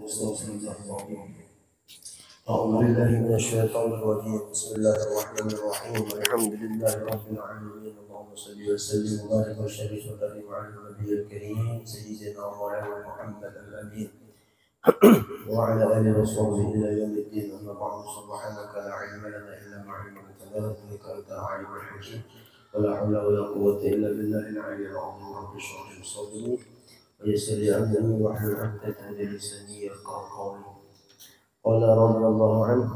أعوذ بالله من الشيطان الرجيم. بسم الله الرحمن الرحيم. الحمد لله رب العالمين. اللهم صل وسلم وبارك وشرف وبارك على النبي الكريم سيدنا ومولانا محمد الأمين وعلى آله وصحبه إلى يوم الدين. أما بعد سبحانك لا علم لنا إلا ما علمتنا إنك أنت العليم الحكيم ولا حول ولا قوة إلا بالله العلي العظيم. رب اشرح لي صدري ويسر لي أمري واحلل عقدة من لساني يفقهوا قولي. قال رضي الله عنه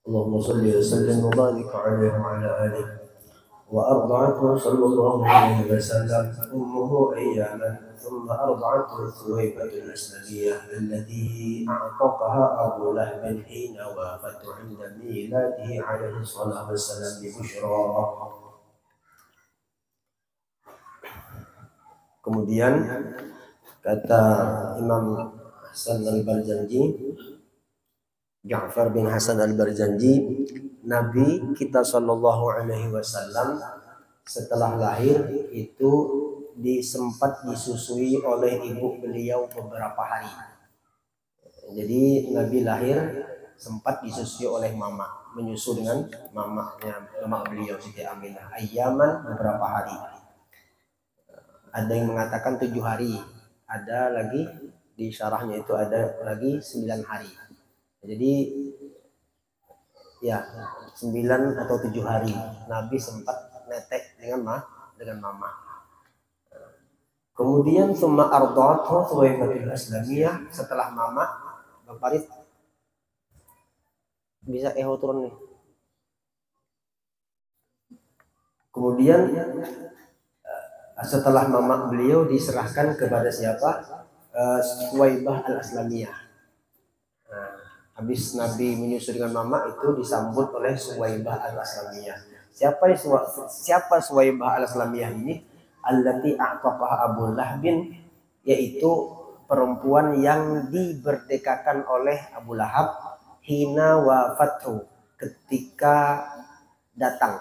اللهم صل وسلم وبارك عليه وعلى آله وأرضعته صلى الله عليه وسلم أمه أياما ثم أرضعته ثويبة الأسلمية التي أعتقها أبو لهب حين وافت عند ميلاده عليه الصلاة والسلام ببشرى. Kemudian kata Imam Hasan al-Barzanji, Ja'far bin Hasan al-Barzanji, Nabi kita Shallallahu Alaihi Wasallam setelah lahir itu sempat disusui oleh ibu beliau beberapa hari. Jadi Nabi lahir sempat disusui oleh mama, menyusu dengan mamanya, mama beliau Siti Aminah. Ayyaman beberapa hari. Ada yang mengatakan 7 hari, ada lagi di syarahnya itu ada lagi 9 hari. Jadi ya 9 atau 7 hari Nabi sempat netek dengan mama. Kemudian summa arda'athu Thuwaibatul Aslamiyah, setelah mama Bapak Rit bisa turun nih. Kemudian setelah mama beliau diserahkan kepada siapa? Thuwaibah al-Aslamiyah. Habis Nabi menyusu dengan mama itu disambut oleh Thuwaibah al-Aslamiyah. Siapa Thuwaibah al-Aslamiyah ini? Allati a'taqaha Abu Lahbin, yaitu perempuan yang diberdekakan oleh Abu Lahab hina wafathu, ketika datang,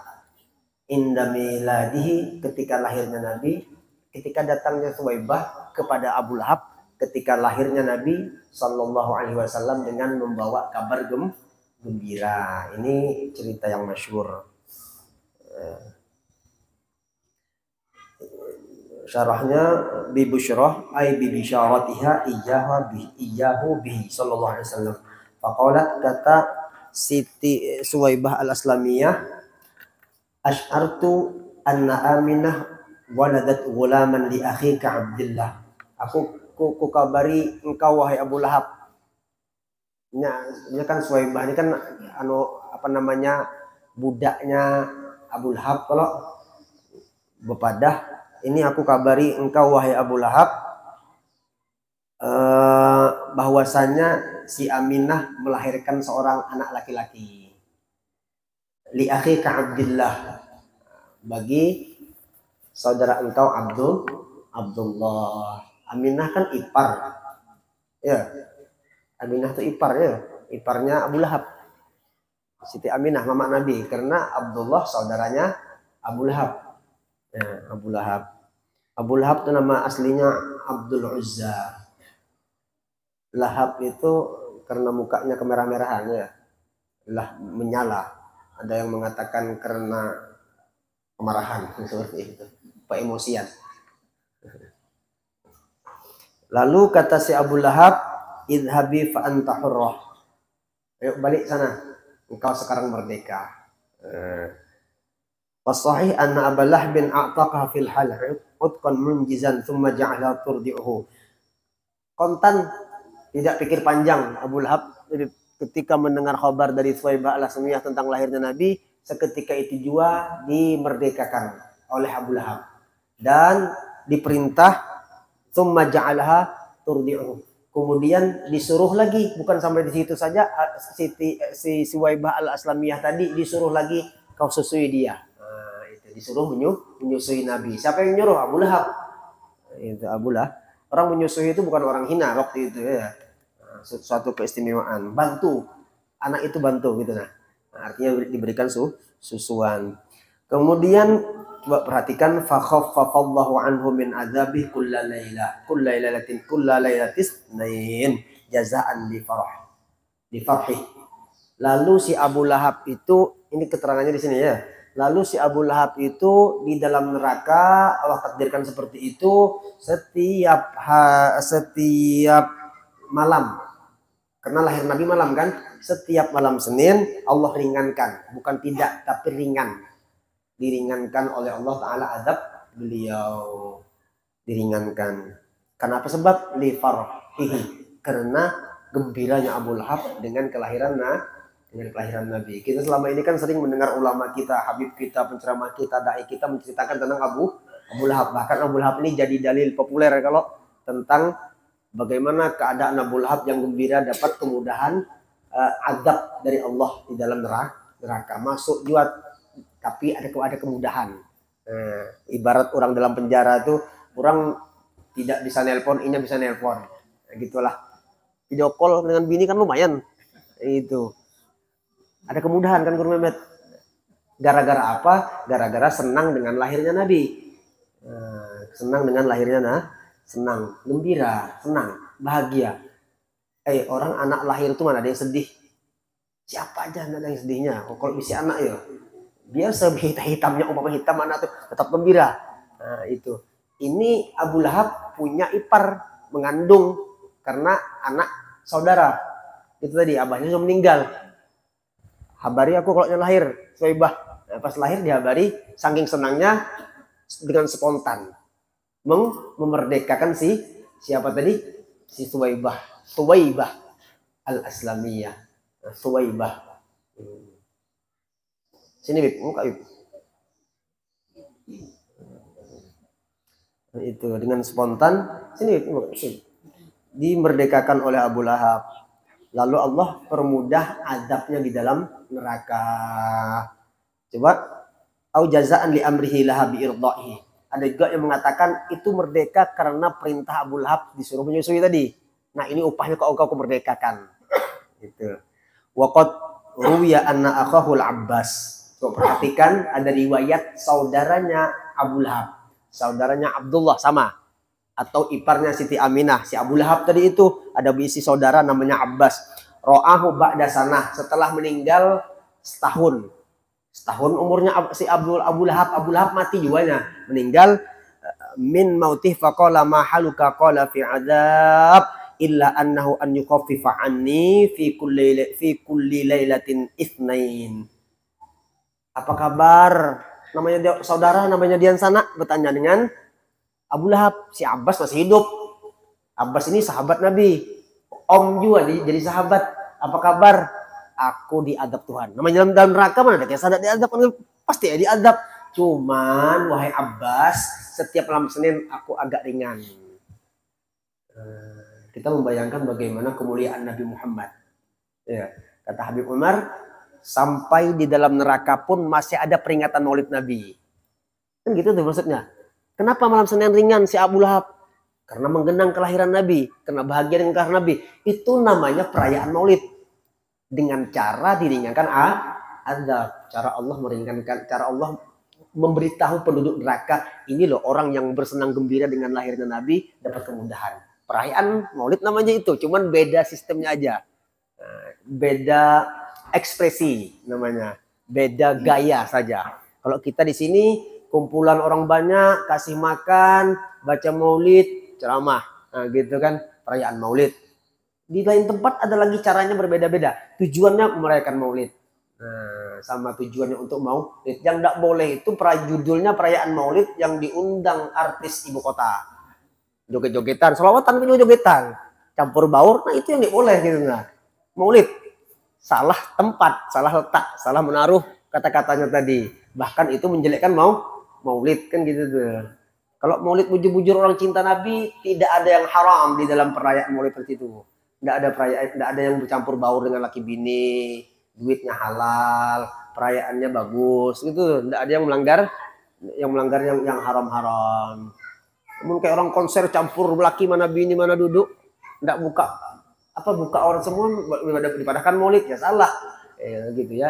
inda miladihi, ketika lahirnya Nabi, ketika datangnya Thuwaibah kepada Abu Lahab ketika lahirnya Nabi Sallallahu Alaihi Wasallam dengan membawa kabar gembira. Ini cerita yang masyhur. Syarahnya bi busyrah ay bi bisyaratiha iyyahu bihi sallallahu alaihi wasallam. Faqalat, kata Siti Thuwaibah al-Aslamiyah, asy'artu anna Aminah waladat ghulaman li akhika Abdullah. Aku kabari engkau wahai Abu Lahab. Ini kan Thuwaibah ini kan budaknya Abu Lahab kalau bepadah. Ini aku kabari engkau wahai Abu Lahab bahwasanya si Aminah melahirkan seorang anak laki-laki. Li akhika Abdullah, bagi saudara engkau Abdullah. Aminah kan ipar. Ya. Aminah itu ipar ya. Iparnya Abu Lahab. Siti Aminah mama Nabi, karena Abdullah saudaranya Abu Lahab. Ya, Abu Lahab. Abu Lahab itu nama aslinya Abdul Uzza. Lahab itu karena mukanya kemerah-merahan ya. Menyala. Ada yang mengatakan karena kemarahan seperti itu, emosian. Lalu kata si Abu Lahab, idhabi fa anta hurrah. Ayo balik sana, engkau sekarang merdeka. Wasahih anna Abu Lahab bin a'taqaha fil hal utqan munjizan thumma ja'ala turdi'uhu. Kontan, tidak pikir panjang Abu Lahab ketika mendengar kabar dari Thuwaibah al-Aslamiyah tentang lahirnya Nabi, seketika itu juga dimerdekakan oleh Abu Lahab dan diperintah thumma ja'alaha turdi'uhu. Kemudian disuruh lagi, bukan sampai di situ saja, si Thuwaibah al-Aslamiyah tadi disuruh lagi, kau susui dia. Disuruh menyusui Nabi. Siapa yang nyuruh? Abu Lahab. Itu Abu Lahab. Orang menyusui itu bukan orang hina waktu itu ya. Suatu keistimewaan. Bantu. Anak itu bantu gitu nah. Artinya diberikan susuan. Kemudian Coba perhatikan, fa khaffafallahu anhu min adzabi kullalailatis nain jazaan di farhi. Lalu si Abu Lahab itu, ini keterangannya di sini ya. Lalu si Abu Lahab itu di dalam neraka, Allah takdirkan seperti itu setiap malam. Karena lahir Nabi malam kan, setiap malam Senin Allah ringankan, bukan tidak tapi ringan. Diringankan oleh Allah Ta'ala azab beliau, diringankan. Kenapa? Sebab li farhihi, karena gembiranya Abu Lahab dengan kelahiran Nabi. Kita selama ini kan sering mendengar ulama kita, habib kita, penceramah kita, dai kita menceritakan tentang Abu Lahab. Bahkan Abu Lahab ini jadi dalil populer kalau tentang bagaimana keadaan Abu Lahab yang gembira dapat kemudahan azab dari Allah di dalam neraka. Masuk juga tapi ada kemudahan. Ibarat orang dalam penjara itu, orang tidak bisa nelpon, ini bisa nelpon. Gitulah. Video call dengan bini kan lumayan. Itu. Ada kemudahan kan Guru Mehmet. Gara-gara apa? Gara-gara senang dengan lahirnya Nabi. Senang dengan lahirnya senang, gembira, senang, bahagia. Orang anak lahir itu mana ada yang sedih? Siapa aja ada yang sedihnya? Kalau bisa anak ya, biasa hitamnya umpama hitam anak itu tetap gembira. Nah, itu. Ini Abu Lahab punya ipar mengandung karena anak saudara. Itu tadi abahnya sudah meninggal. Habari aku kalau lahir, Suwaibah. Nah, pas lahir dihabari, saking senangnya dengan spontan memerdekakan siapa tadi? Si Suwaibah al-Aslamiyah. Suwaibah. Sini Bib, muka Bib. Itu dengan spontan sini Bib, dimerdekakan oleh Abu Lahab. Lalu Allah permudah azabnya di dalam neraka. Coba, au jazaan li amrihi laha bi irdaihi. Ada juga yang mengatakan itu merdeka karena perintah Abu Lahab disuruh menyusui tadi. Nah, ini upahnya kau merdekakan. Gitu. Waqad ruwiya anna akhahul Abbas. So, perhatikan ada riwayat saudaranya Abu Lahab, saudaranya Abdullah sama, atau iparnya Siti Aminah. Si Abu Lahab tadi itu ada berisi saudara namanya Abbas. Ro'ahu ba'da sanah, setelah meninggal setahun umurnya si Abu Lahab mati juanya, meninggal. Min mautih faqala ma haluka qala fi adab illa annahu an yukhaffifa anni fi kulli lailatin itsnain. Apa kabar? Namanya saudara, namanya Dian Sana, bertanya dengan Abu Lahab. Si Abbas masih hidup. Abbas ini sahabat Nabi, om juga jadi sahabat. Apa kabar? Aku diadab Tuhan. Namanya dalam neraka mana ada kisah diadab? Pasti ya diadab. Cuman wahai Abbas, setiap malam Senin aku agak ringan. Kita membayangkan bagaimana kemuliaan Nabi Muhammad. Ya, kata Habib Umar, sampai di dalam neraka pun masih ada peringatan Maulid Nabi. Kan gitu tuh maksudnya. Kenapa malam Senin ringan si Abu Lahab? Karena menggenang kelahiran Nabi, karena bahagia dengan kelahiran Nabi. Itu namanya perayaan Maulid. Dengan cara diringankan azab, cara Allah meringankan, cara Allah memberitahu penduduk neraka, ini loh orang yang bersenang gembira dengan lahirnya Nabi dapat kemudahan. Perayaan Maulid namanya itu, cuman beda sistemnya aja, beda ekspresi namanya, beda gaya saja. Kalau kita di sini kumpulan orang banyak, kasih makan, baca Maulid, ceramah, nah, gitu kan, perayaan Maulid. Di lain tempat ada lagi caranya berbeda-beda. Tujuannya merayakan Maulid. Nah, sama tujuannya untuk Maulid. Yang tidak boleh itu judulnya perayaan Maulid yang diundang artis ibu kota. Joget-jogetan, selawatan itu jogetan. Campur baur, nah itu yang tidak boleh gitu. Nah, Maulid salah tempat, salah letak, salah menaruh kata-katanya tadi. Bahkan itu menjelekkan Maulid kan gitu tuh. Kalau Maulid bujur-bujur orang cinta Nabi, tidak ada yang haram di dalam perayaan Maulid seperti itu. Tidak ada yang bercampur baur dengan laki bini, duitnya halal, perayaannya bagus, gitu. Tidak ada yang melanggar yang haram-haram. Namun kayak orang konser campur laki mana bini mana duduk, tidak buka orang semua dipadahkan Maulid, ya salah, gitu ya,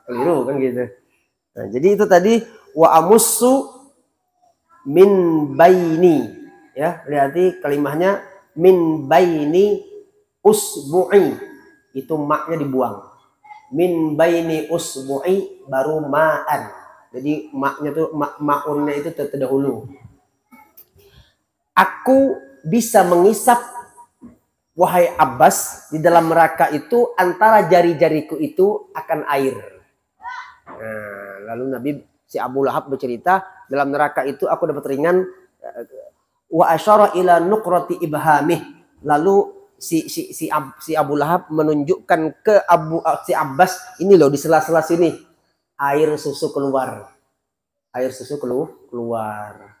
keliru kan gitu. Nah, jadi itu tadi Wa amussu min baini, ya, lihat kalimahnya min baini usbu'i, itu maknya dibuang. Min baini usbu'i baru ma'an, jadi maknya tuh ma'unnya itu terdahulu. Aku bisa mengisap, wahai Abbas, di dalam neraka itu antara jari-jariku itu akan air. Nah, lalu Nabi si Abu Lahab bercerita, dalam neraka itu aku dapat ringan, wa asyara ila nuqrati ibhamih. Lalu si Abu Lahab menunjukkan ke si Abbas, ini loh di sela-sela sini air susu keluar. Air susu keluar.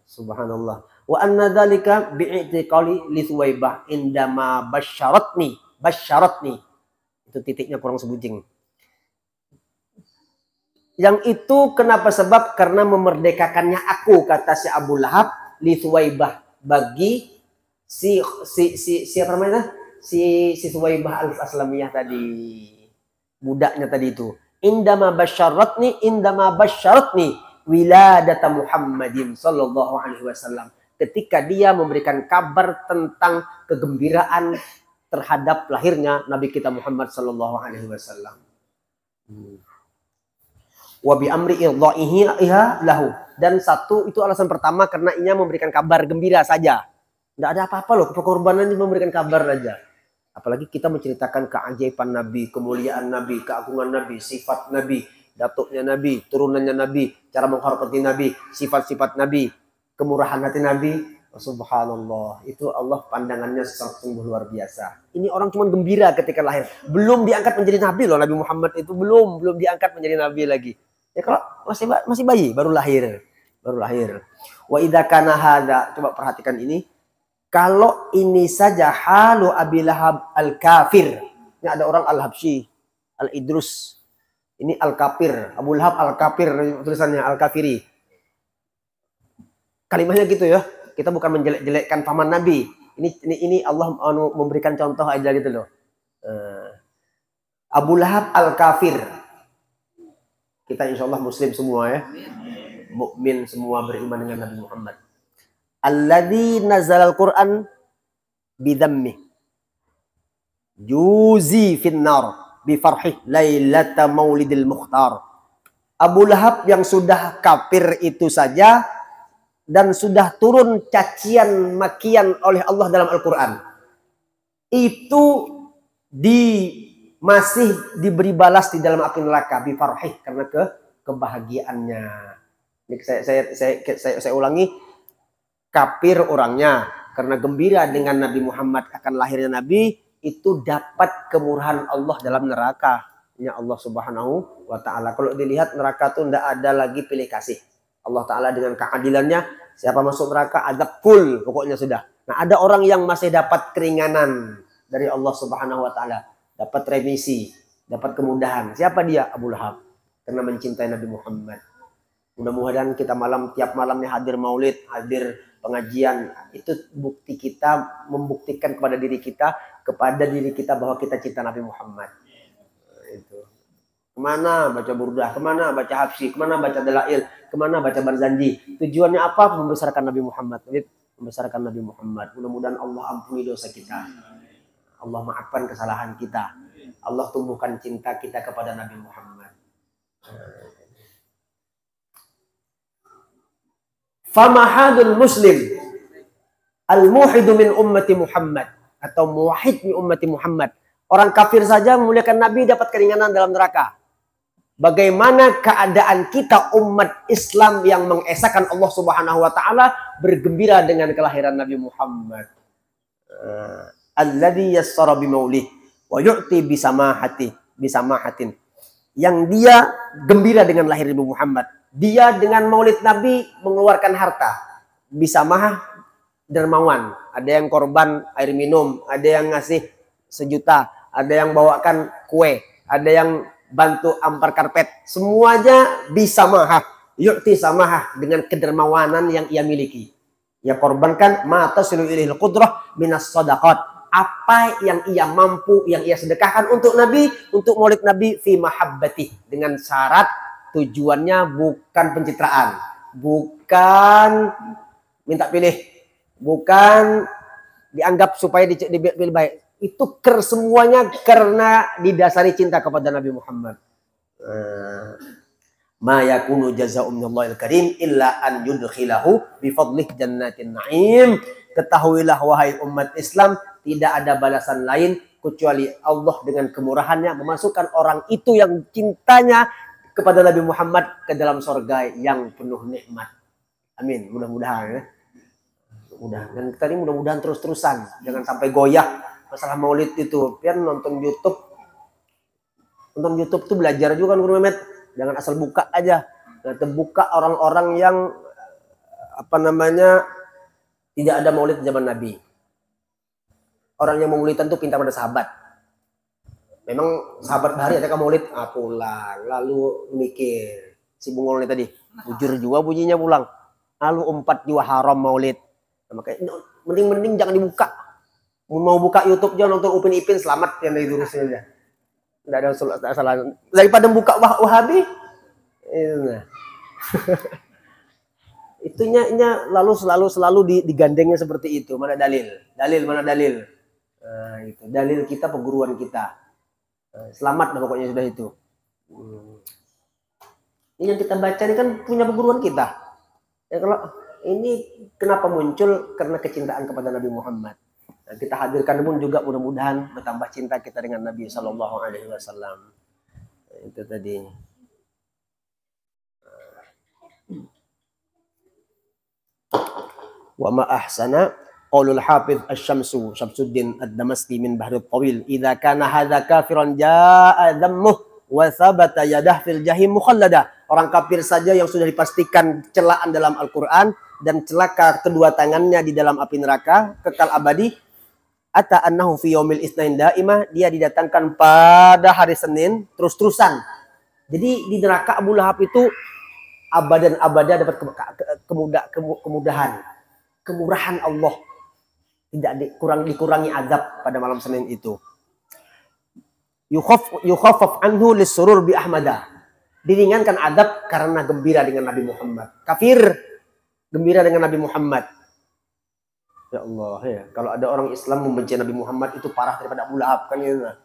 Subhanallah. Wa anna dzalika bi'tiqali li Thuwaibah indama basyaratni. Itu titiknya kurang sebuting. Yang itu kenapa? Sebab karena memerdekakannya aku, kata si Abu Lahab, li Thuwaibah, bagi siapa namanya? Si Thuwaibah al-Aslamiyah tadi, budaknya tadi itu. Indama basyaratni wiladata Muhammadin sallallahu alaihi wasallam. Ketika dia memberikan kabar tentang kegembiraan terhadap lahirnya Nabi kita Muhammad sallallahu alaihi wasallam. Wa bi amri idha'ihi lahu. Dan satu itu alasan pertama karena ia memberikan kabar gembira saja. Tidak ada apa-apa loh, pengorbanan ini memberikan kabar saja. Apalagi kita menceritakan keajaiban Nabi, kemuliaan Nabi, keagungan Nabi, sifat Nabi, datuknya Nabi, turunannya Nabi, cara menghormati Nabi, sifat-sifat Nabi, kemurahan hati Nabi. Subhanallah, itu Allah pandangannya sungguh luar biasa. Ini orang cuma gembira ketika lahir, belum diangkat menjadi Nabi loh. Nabi Muhammad itu belum diangkat menjadi Nabi lagi. Ya kalau masih bayi, baru lahir. Wa idza kana hadza, coba perhatikan ini. Kalau ini saja halu Abi Lahab al-kafir. Ini ada orang al-Habsyi, al-Idrus. Ini al-kafir, Abu Lahab al-kafir, tulisannya al-kafiri. Kalimahnya gitu ya. Kita bukan menjelek-jelekkan paman Nabi. Ini Allah memberikan contoh aja gitu loh. Abu Lahab al-kafir. Kita insya Allah muslim semua ya. Mukmin semua, beriman dengan Nabi Muhammad. Alladzi nazalal Qur'an bidhammi juzi finnar bifarhih lailata maulidil mukhtar. Abu Lahab yang sudah kafir itu saja dan sudah turun cacian makian oleh Allah dalam Al-Quran, itu masih diberi balas di dalam api neraka bifarhih, karena kebahagiaannya. Ini saya ulangi, kafir orangnya karena gembira dengan Nabi Muhammad akan lahirnya Nabi, itu dapat kemurahan Allah dalam neraka. Ya Allah Subhanahu wa Ta'ala. Kalau dilihat neraka tuh tidak ada lagi pilih kasih. Allah Ta'ala dengan keadilannya, siapa masuk neraka azab full pokoknya sudah. Nah, ada orang yang masih dapat keringanan dari Allah Subhanahu wa Ta'ala, dapat remisi, dapat kemudahan. Siapa dia? Abu Lahab, karena mencintai Nabi Muhammad. Mudah-mudahan kita tiap malamnya hadir maulid, hadir pengajian, itu bukti kita, membuktikan kepada diri kita bahwa kita cinta Nabi Muhammad. Itu. Kemana baca burdah, kemana baca hafsi, kemana baca dalail, kemana baca barzanji. Tujuannya apa? Membesarkan Nabi Muhammad. Membesarkan Nabi Muhammad. Mudah-mudahan Allah ampuni dosa kita. Allah maafkan kesalahan kita. Allah tumbuhkan cinta kita kepada Nabi Muhammad. Famahadul muslim al-muhidu min ummati Muhammad, atau muwahhid min ummati Muhammad. Orang kafir saja memuliakan Nabi dapat keringanan dalam neraka. Bagaimana keadaan kita umat Islam yang mengesahkan Allah Subhanahu wa Ta'ala, bergembira dengan kelahiran Nabi Muhammad. Alladzi yassara bimaulih wa yu'ti bisamahatin. Yang dia gembira dengan lahir Nabi Muhammad. Dia dengan maulid Nabi mengeluarkan harta. Bisamah, dermawan. Ada yang korban air minum, ada yang ngasih 1 juta, ada yang bawakan kue, ada yang bantu ampar karpet. Semuanya bisamah. Yu'ti samahah, dengan kedermawanan yang ia miliki. Ia korbankan mata silu ilihil qudrah minas sadaqat. Apa yang ia mampu, yang ia sedekahkan untuk Nabi, untuk maulid Nabi, fi mahabbati, dengan syarat tujuannya bukan pencitraan, bukan minta pilih, bukan dianggap supaya dipilih baik. Itu semuanya karena didasari cinta kepada Nabi Muhammad. Ma yakunu jazaa'un minallahil karim illa an yudkhilahu bi fadlih jannatin na'im. Ketahuilah wahai umat Islam, tidak ada balasan lain kecuali Allah dengan kemurahannya memasukkan orang itu yang cintanya kepada Nabi Muhammad ke dalam surga yang penuh nikmat. Amin. Mudah-mudahan ya. Mudah-mudahan terus-terusan, jangan sampai goyah masalah maulid itu. Biar nonton YouTube tuh belajar juga kan Guru Mehmet. Jangan asal buka aja. Terbuka orang-orang yang tidak ada maulid zaman Nabi. Orang yang maulidan tuh pintar pada sahabat. Memang sahabat bahari ada maulid, pulang. Lalu mikir si Bungol ini tadi, bujur juga bunyinya pulang. Lalu 4 juga haram maulid. Makanya mending jangan dibuka. Mau buka YouTube jangan nonton Upin Ipin, selamat yang dari durusnya aja. Tidak ada salah. Daripada buka Wahabi. Itunya selalu digandengnya seperti itu. Mana dalil? Mana dalil? Itu dalil kita, perguruan kita. Selamat pokoknya sudah itu. Ini yang kita baca ini kan punya perguruan kita. Ya, kalau ini kenapa muncul? Karena kecintaan kepada Nabi Muhammad. Dan kita hadirkan pun juga mudah-mudahan bertambah cinta kita dengan Nabi Shallallahu Alaihi Wasallam. Itu tadi. Wa ma ahsana qaulul hafiz Syamsuddin ad-Damaski min Bahrul Tawil idza kana hadza kafiran jaa dhammuh wa thabata yadah fil jahim mukhallada. Orang kafir saja yang sudah dipastikan celaan dalam Al-Qur'an dan celaka kedua tangannya di dalam api neraka kekal abadi. Ata annahu fi yaumil isnain daimah, dia didatangkan pada hari Senin terus-terusan. Jadi di neraka Abu Lahab itu abadan abada dapat kemudahan. Kemurahan Allah, tidak dikurangi azab pada malam Senin itu. Yukhaffaf anhu lisurur bi ahmada, diringankan azab karena gembira dengan Nabi Muhammad. Kafir gembira dengan Nabi Muhammad. Ya Allah ya, kalau ada orang Islam membenci Nabi Muhammad itu parah daripada Abu Lahab kan ya.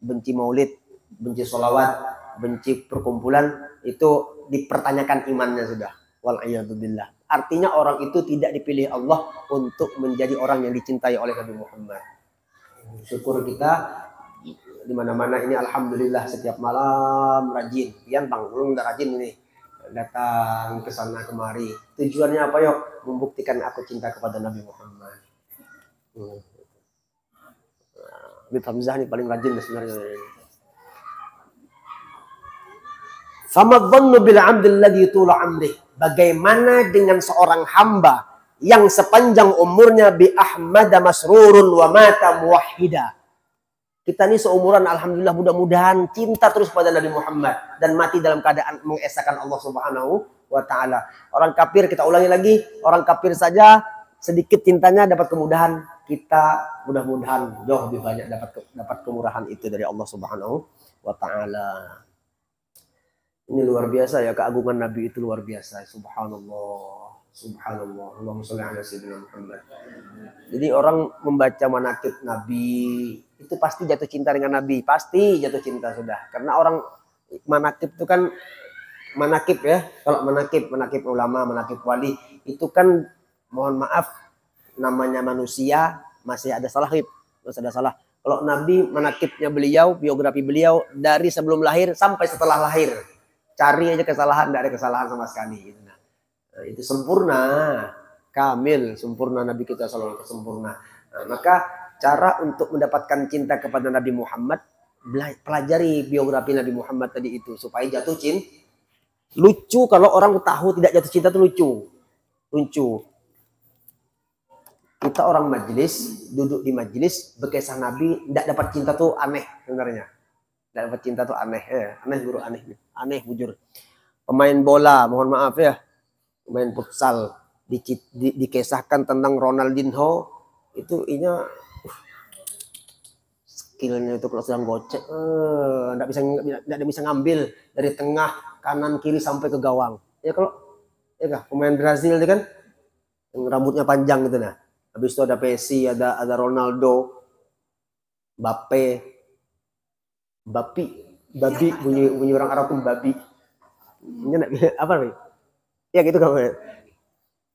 Benci maulid, benci sholawat, benci perkumpulan, itu dipertanyakan imannya sudah. Wal'iyadzubillah. Artinya orang itu tidak dipilih Allah untuk menjadi orang yang dicintai oleh Nabi Muhammad. Syukur kita di mana-mana ini alhamdulillah setiap malam rajin. Pian Bang, belum udah rajin ini. Datang ke sana kemari. Tujuannya apa yuk? Membuktikan aku cinta kepada Nabi Muhammad. Habib Hamzah ini paling rajin sebenarnya. Famadhannu bil 'abdil ladzi tula 'amrih. Bagaimana dengan seorang hamba yang sepanjang umurnya bi Ahmad masrurun wa mata muwahhida. Kita ini seumuran alhamdulillah, mudah-mudahan cinta terus pada Nabi Muhammad dan mati dalam keadaan mengesahkan Allah Subhanahu wa taala. Orang kafir, kita ulangi lagi, orang kafir saja sedikit cintanya dapat kemudahan, kita mudah-mudahan jauh lebih banyak dapat kemurahan itu dari Allah Subhanahu wa taala. Ini luar biasa ya, keagungan Nabi itu luar biasa. Subhanallah. Subhanallah. Allahumma sholli ala sayyidina Muhammad. Jadi orang membaca manaqib Nabi itu pasti jatuh cinta dengan Nabi. Pasti jatuh cinta sudah. Karena orang manaqib itu kan manaqib ya. Kalau manaqib ulama, manaqib wali itu kan mohon maaf namanya manusia masih ada salah. Masih ada salah. Kalau Nabi manaqibnya beliau, biografi beliau dari sebelum lahir sampai setelah lahir. Cari aja kesalahan, tidak ada kesalahan sama sekali. Nah, itu sempurna, kamil, sempurna Nabi kita selalu sempurna. Nah, maka cara untuk mendapatkan cinta kepada Nabi Muhammad, pelajari biografi Nabi Muhammad tadi itu supaya jatuh cinta. Lucu kalau orang tahu tidak jatuh cinta itu lucu. Kita orang majelis, duduk di majelis, berkisah Nabi, tidak dapat cinta tuh aneh sebenarnya. Dapat cinta tuh aneh ya. Aneh guru, aneh bujur. Pemain bola, mohon maaf ya, pemain futsal dikisahkan tentang Ronaldinho itu skillnya itu kalau sedang gocek, nggak bisa ngambil dari tengah kanan kiri sampai ke gawang. Ya kalau ya kah pemain Brazil itu kan yang rambutnya panjang gitu nah. Habis itu ada Messi, ada Ronaldo, Mbappe, babi bunyi orang Arab tuh babi. Ini apa nih? Ya gitu kamu.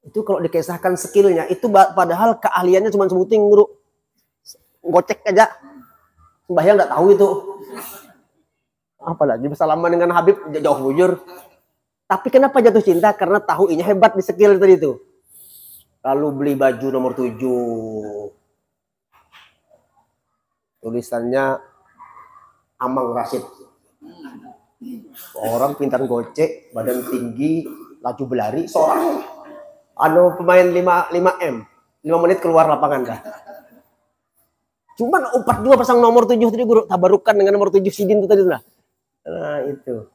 Itu kalau dikisahkan skillnya itu padahal keahliannya cuma sebuting guru. Gocek aja. Sembahyang nggak tahu itu. Apalagi bersalaman dengan Habib jauh bujur. Tapi kenapa jatuh cinta? Karena tahu ini hebat di skill tadi itu. Lalu beli baju nomor 7. Tulisannya Amang Rashid. Orang pintar gocek, badan tinggi, laju berlari, seorang pemain 5M. 5 menit keluar lapangan dah. Cuman 42 pasang nomor 7 tadi guru tabarukan dengan nomor 7 Sidin itu tadi lah. Nah, itu.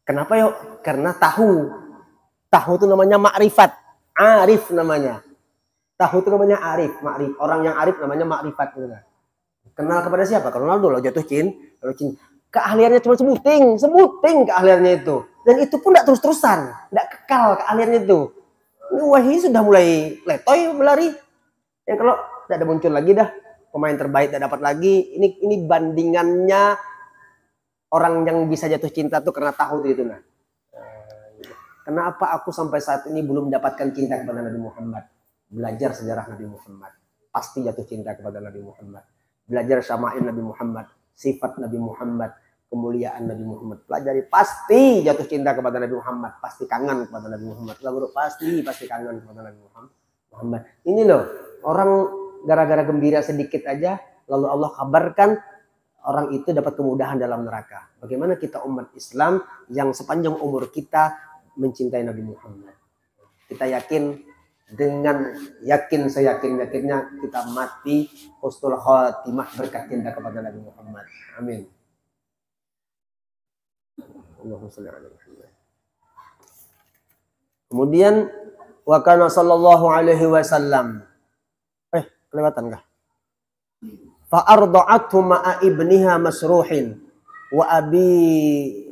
Kenapa yuk? Karena tahu. Tahu itu namanya makrifat. Arif namanya. Tahu itu namanya arif, makrif. Orang yang arif namanya makrifat gitu. Kenal kepada siapa? Kalau Ronaldo lo jatuh cinta. Keahliannya cuma sebuting keahliannya itu. Dan itu pun tidak terus-terusan, tidak kekal keahliannya itu. Ini Wahyu sudah mulai letoy berlari. Ya kalau tidak ada muncul lagi dah pemain terbaik tidak dapat lagi. Ini bandingannya orang yang bisa jatuh cinta tuh karena tahu itu nah. Kenapa aku sampai saat ini belum mendapatkan cinta kepada Nabi Muhammad? Belajar sejarah Nabi Muhammad. Pasti jatuh cinta kepada Nabi Muhammad. Belajar syama'il Nabi Muhammad, sifat Nabi Muhammad, kemuliaan Nabi Muhammad. Pelajari pasti jatuh cinta kepada Nabi Muhammad, pasti kangen kepada Nabi Muhammad. Lalu pasti kangen kepada Nabi Muhammad. Ini loh, orang gara-gara gembira sedikit aja lalu Allah kabarkan orang itu dapat kemudahan dalam neraka. Bagaimana kita umat Islam yang sepanjang umur kita mencintai Nabi Muhammad. Kita yakin dengan yakin seyakin-yakinnya kita mati husnul khatimah berkat cinta kepada Nabi Muhammad. Amin. Allahumma shalli ala Muhammad. Kemudian wa kana sallallahu alaihi wasallam. Kelewatan kah? Fa arda'athu ma'a ibniha Masruhin wa abi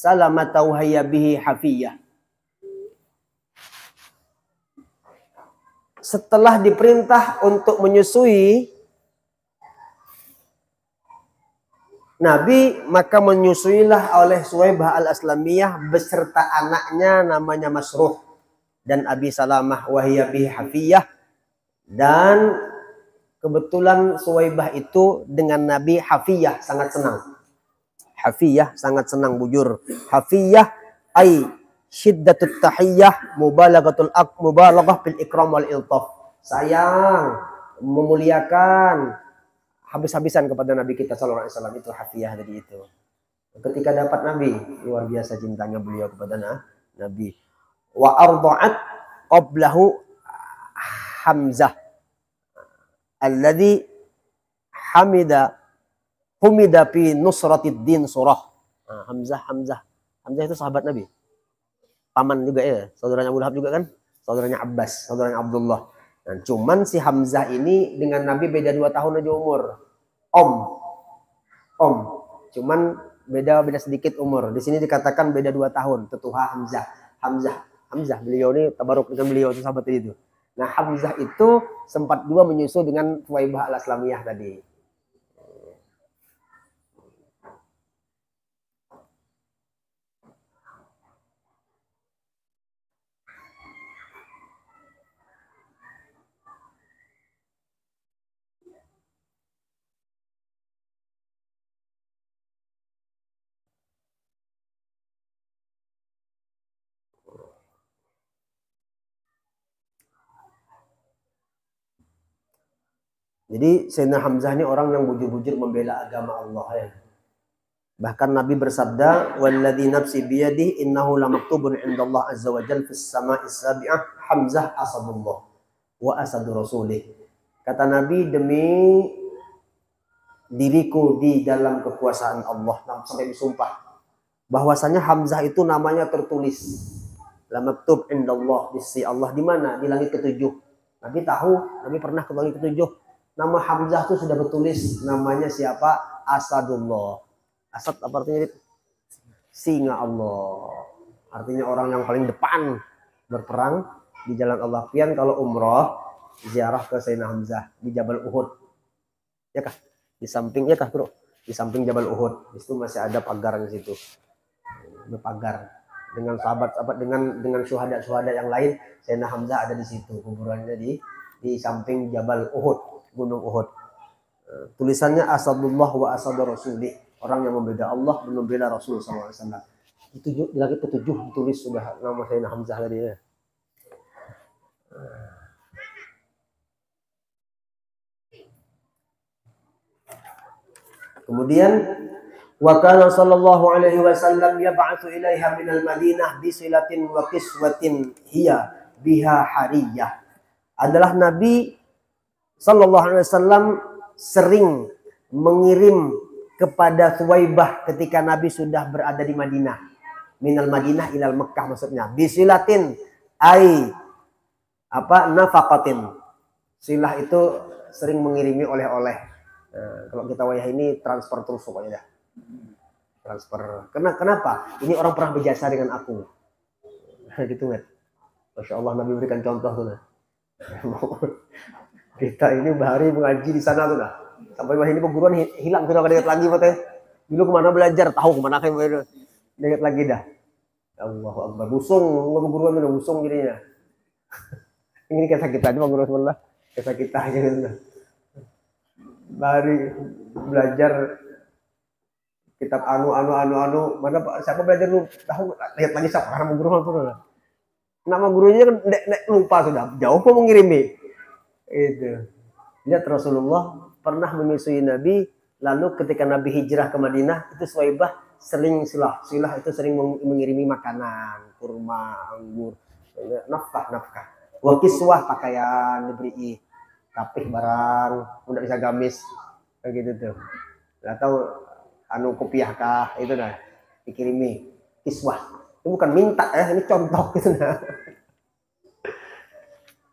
Salamah wa hayya bihi hafiyah. Setelah diperintah untuk menyusui Nabi, maka menyusuilah oleh Suwaibah al-Aslamiyah beserta anaknya namanya Masruh dan Abi Salamah wahiyya bihi hafiyah. Dan kebetulan Suwaibah itu dengan Nabi hafiyah sangat senang. Hafiyah sangat senang bujur. Hafiyah ay syiddatut tahiyyah mubalaghah fil ikram wal iltaf. Sayang, memuliakan, habis-habisan kepada Nabi kita sallallahu alaihi wasallam, itu hafiyah tadi itu. Ketika dapat Nabi, luar biasa cintanya beliau kepada Nabi. Wa arda'at qablahu Hamzah alladhi humida fi nusratid din surah. Hamzah itu sahabat Nabi. Paman juga ya, saudaranya Abu Lahab juga kan, saudaranya Abbas, saudaranya Abdullah. Nah, cuman si Hamzah ini dengan Nabi beda 2 tahun aja umur. Om. Cuman beda sedikit umur. Di sini dikatakan beda 2 tahun. Tetuha Hamzah. Beliau ini tabaruk dengan beliau itu sahabat itu. Nah, Hamzah itu sempat juga menyusul dengan Suwaibah al-Aslamiyah tadi. Jadi Sayyidina Hamzah ini orang yang bujur-bujur membela agama Allah ya. Bahkan Nabi bersabda, "Walladzi nafsi biyadihi innahu lamaktubun 'indallah azza wa jalla fis sama'is sabi'ah Hamzah asadullah wa asadu rasulih." Kata Nabi, demi diriku di dalam kekuasaan Allah, sampai disumpah bahwasanya Hamzah itu namanya tertulis lamaktub 'indallah di sisi Allah di mana? Di langit ketujuh. Nabi tahu, Nabi pernah ke langit ketujuh. Nama Hamzah itu sudah bertulis namanya siapa? Asadullah. Asad apa artinya? Singa Allah. Artinya orang yang paling depan berperang di jalan Allah. Pian kalau umroh ziarah ke Sayyidina Hamzah di Jabal Uhud. Ya kah? Di samping ya kah, Bro? Di samping Jabal Uhud. Di situ masih ada pagar di situ. Berpagar dengan sahabat-sahabat dengan syuhada yang lain. Sayyidina Hamzah ada di situ, kuburannya di samping Jabal Uhud, Gunung Uhud. Tulisannya Asadullah wa Asad Rasulih, orang yang membela Allah dan membela Rasul SAW. Itu lagi ketujuh ditulis sudah nama Sayyidina Hamzah tadi ya. Kemudian wa kana sallallahu alaihi wasallam yab'atsu ilaiha minal Madinah bisilatin wa qiswatin hiya biha hariyah. Adalah Nabi sallallahu alaihi wasallam sering mengirim kepada Thuwaibah ketika Nabi sudah berada di Madinah. Minal Madinah ilal Mekah maksudnya. Bisilatin ai nafaqatin. Silah itu sering mengirimi oleh-oleh. Kalau kita wayah ini transfer terus pokoknya dah. Transfer. Kenapa? Ini orang pernah berjasa dengan aku. Gitu kan. Masya Allah Nabi berikan contoh tuh nah. Kita ini bahari mengaji di sana tuh dah. Sampai ini perguruan hilang sudah dekat lagi katanya. Dulu kemana belajar tahu kemana kan dekat lagi dah. Allahu Akbar. Busung perguruan udah busung jadinya. Ini kisah kita aja perguruan sebelah. Kisah kita aja gitu. Bahari belajar kitab anu mana Pak siapa belajar dulu tahu lihat lagi siapa karena guru itu nama gurunya kan lupa sudah jauh kok mengirimi itu. Lihat Rasulullah pernah menyusui Nabi, lalu ketika Nabi hijrah ke Madinah itu Thuwaibah sering silah itu sering mengirimi makanan, kurma, anggur, nafkah wa kiswah pakaian diberi rapih barang, udah bisa gamis kayak gitu tuh. Atau anu kopiah kah itu dah dikirimi kiswah. Itu bukan minta ini contoh gitu nah.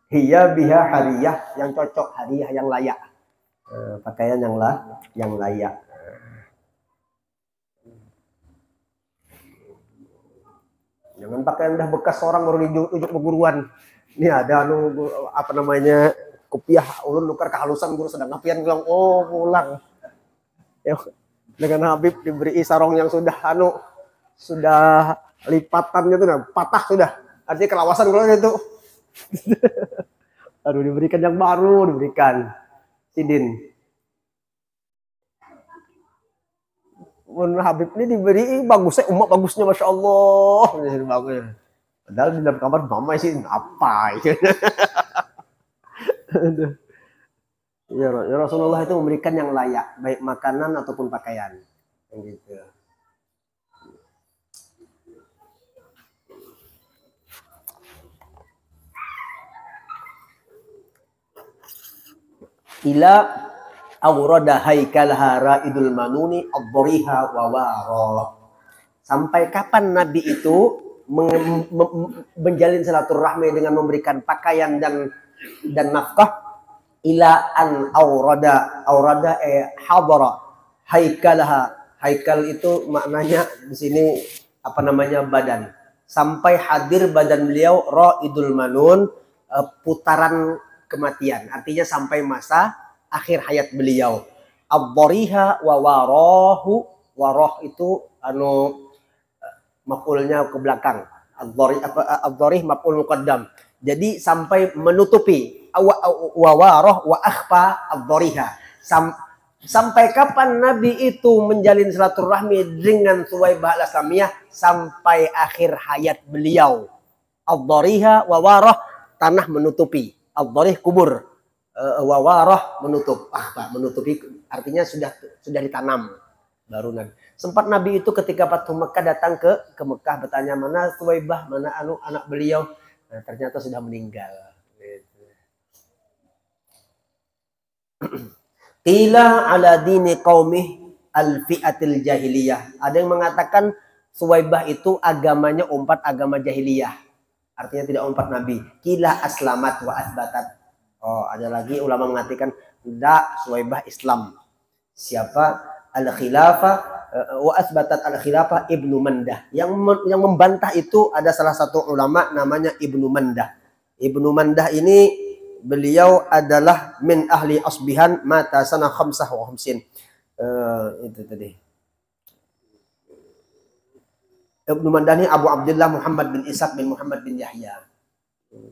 Hiya biha hariyah yang cocok, hadiah yang layak. Pakaian yang layak. Jangan pakaian udah bekas orang baru diujuk perguruan. Ini ada anu apa namanya kopiah ulun nukar kehalusan guru sedang ngapian bilang oh pulang. Ya, dengan Habib diberi sarong yang sudah lipatan gitu nah, patah sudah. Artinya kelawasan kalau itu. Aduh diberikan yang baru diberikan. Sidin. Habib ini diberi bagusnya umat bagusnya Masya Allah. Bagus. Padahal di dalam kamar mama sih apa ya. Ya Rasulullah itu memberikan yang layak, baik makanan ataupun pakaian. Gitu. Ila awrada haikalha ra'idul manuni ad-dhariha wa wara. Sampai kapan Nabi itu menjalin silaturahmi dengan memberikan pakaian dan nafkah? Ila an awrada hadara haikalha. Haikal itu maknanya di sini apa namanya badan. Sampai hadir badan beliau ra'idul manun, putaran kematian. Artinya sampai masa akhir hayat beliau. Ad-dhariha wa warahu. Warah itu maf'ulnya ke belakang. Ad-dharih maf'ul muqaddam. Jadi sampai menutupi wa warah wa akhfa ad-dhariha. Sampai kapan Nabi itu menjalin silaturahmi dengan Thuwaibah al-Aslamiyah? Sampai akhir hayat beliau. Ad-dhariha wa warah, tanah menutupi. Ad-dharih kubur. Wa warah menutup. Menutupi artinya sudah ditanam. Baru Nabi. Sempat Nabi itu ketika Fathu Mekah datang ke Mekah bertanya mana Thuwaibah, mana anak beliau. Nah, ternyata sudah meninggal. Qila ala dini qaumih al-fi'atil jahiliyah. Ada yang mengatakan Thuwaibah itu agamanya agama jahiliyah. Artinya tidak umpat Nabi. Qila aslamat wa asbatat. Oh, ada lagi ulama mengatakan tidak, Suwaibah Islam. Siapa? Al-Khilafah wa asbatat al-Khilafah Ibnu Mandah. Yang membantah itu ada salah satu ulama namanya Ibnu Mandah. Ibnu Mandah ini beliau adalah min ahli Asbihan, mata sana khamsah wa khamsin. Itu tadi. Ibnu Mandah ini Abu Abdullah Muhammad bin Ishaq bin Muhammad bin Yahya.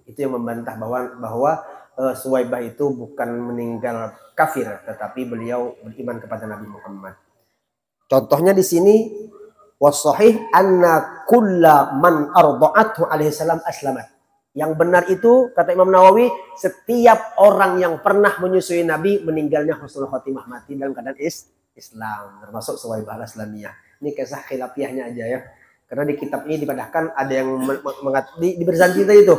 Itu yang membantah bahwa Suwaibah itu bukan meninggal kafir, tetapi beliau beriman kepada Nabi Muhammad. Contohnya di sini, wasahih anna kulla man arda'athu alaihi salam aslamat. Yang benar itu kata Imam Nawawi, setiap orang yang pernah menyusui Nabi meninggalnya husnul khotimah, mati dalam keadaan Islam, termasuk Suwaibah al-Islamiyah. Ini kisah khilafiyahnya aja ya. Karena di kitab ini dipadahkan ada yang di berzanji itu.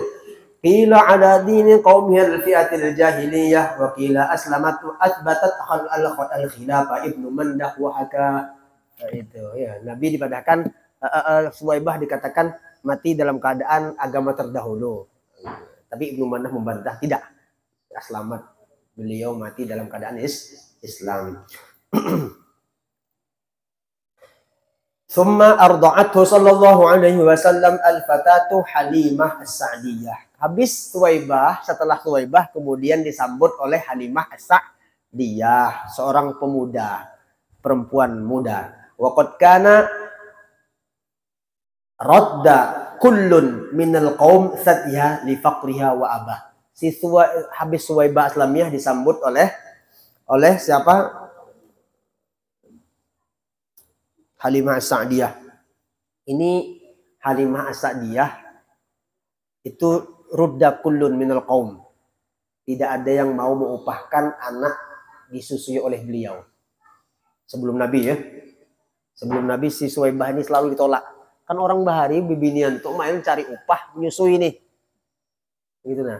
Qila ala dini qaumihal fi'atil jahiliyah wa qila aslamat athbatat al-khilafah Ibnu Mandah wa haka. Itu ya, Nabi dipadahkan Suwaibah dikatakan mati dalam keadaan agama terdahulu. Tapi Ibnu Mandah membantah tidak. Selamat, beliau mati dalam keadaan Islam. Summa arda'athu sallallahu alaihi wasallam al-fatatu Halimah as-Sa'diyah. Habis Suwaibah, setelah Suwaibah kemudian disambut oleh Halimah as-Sa'diyah, seorang pemuda, perempuan muda. Wa qad kana radda kullun minal qaum satya li faqriha wa abah. Habis Suwaibah Islamiyah disambut oleh siapa? Halimah as-Sa'diyah. Ini Halimah as-Sa'diyah itu rudda kullun minal qaum. Tidak ada yang mau mengupahkan anak disusui oleh beliau. Sebelum Nabi ya. Sebelum Nabi si Suwaibah ini selalu ditolak. Kan orang bahari bibinian tuh main cari upah menyusui nih. Gitu nah.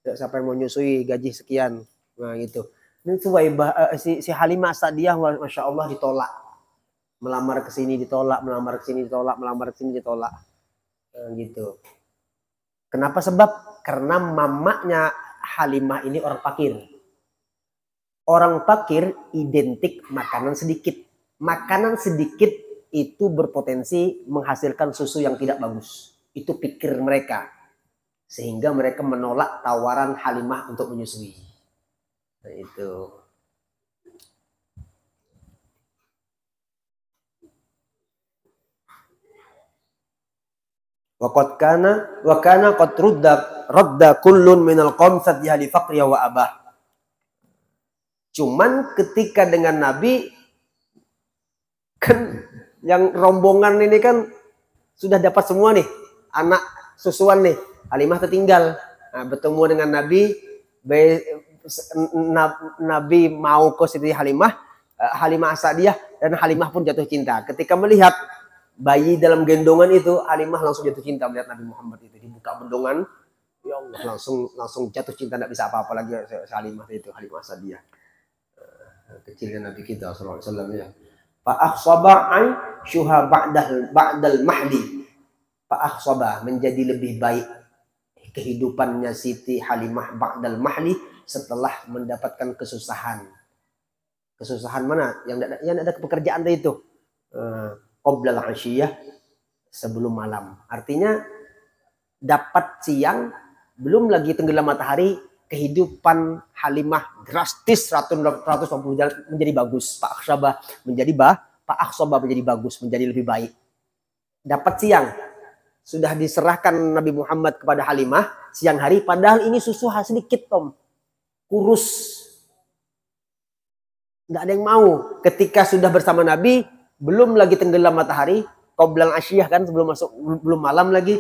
Siapa yang mau nyusui gaji sekian. Nah gitu. Ini Suwaibah si Halimah as-Sa'diyah Masya Allah ditolak. Melamar ke sini ditolak, melamar ke sini ditolak, melamar ke sini ditolak. Nah, gitu. Kenapa? Sebab karena mamanya Halimah ini orang fakir. Orang fakir identik makanan sedikit. Makanan sedikit itu berpotensi menghasilkan susu yang tidak bagus. Itu pikir mereka. Sehingga mereka menolak tawaran Halimah untuk menyusui. Nah, itu. Wa kana qad radda kullun minal qaum sadya li faqriya wa abah. Cuman ketika dengan Nabi kan yang rombongan ini kan sudah dapat semua nih anak susuan nih. Halimah tertinggal. Nah, bertemu dengan Nabi, Nabi mau ke Siti Halimah, Halimah as-Sa'diyah, dan Halimah pun jatuh cinta. Ketika melihat bayi dalam gendongan itu, Halimah langsung jatuh cinta melihat Nabi Muhammad itu. Dibuka bendongan, ya Allah, langsung jatuh cinta, tidak bisa apa-apa lagi Halimah itu, Halimah as-Sa'diyah. Kecilnya Nabi kita sallallahu alaihi wasallam ya. Fa akhsaba an syuha ba'dal mahdi. Fa akhsaba, menjadi lebih baik kehidupannya Siti Halimah ba'dal mahdi setelah mendapatkan kesusahan. Kesusahan mana? Yang ada pekerjaan itu. Qoblal asyiyah, sebelum malam. Artinya dapat siang, belum lagi tenggelam matahari, kehidupan Halimah drastis 180 menjadi bagus. Pak Akhsaba menjadi bagus, menjadi lebih baik. Dapat siang, sudah diserahkan Nabi Muhammad kepada Halimah siang hari, padahal ini susu sedikit Tom, kurus. Tidak ada yang mau. Ketika sudah bersama Nabi, belum lagi tenggelam matahari, qoblal asyiyah kan, belum malam lagi,